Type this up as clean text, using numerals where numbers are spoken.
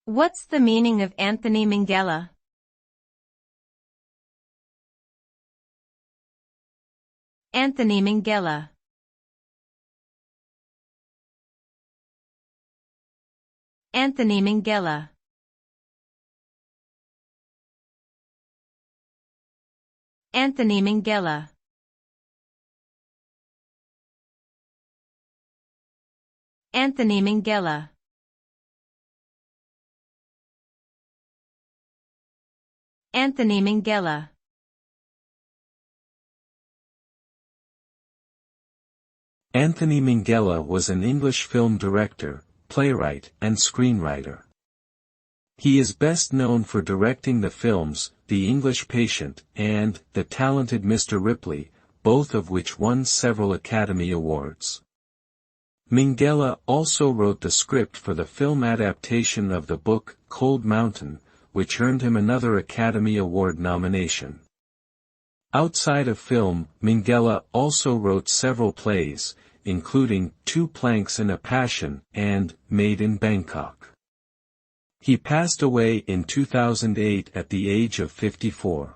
What's the meaning of Anthony Minghella? Anthony Minghella. Anthony Minghella. Anthony Minghella. Anthony Minghella. Anthony Minghella. Anthony Minghella was an English film director, playwright, and screenwriter. He is best known for directing the films The English Patient and The Talented Mr. Ripley, both of which won several Academy Awards. Minghella also wrote the script for the film adaptation of the book Cold Mountain, which earned him another Academy Award nomination. Outside of film, Minghella also wrote several plays, including Two Planks and a Passion and Made in Bangkok. He passed away in 2008 at the age of 54.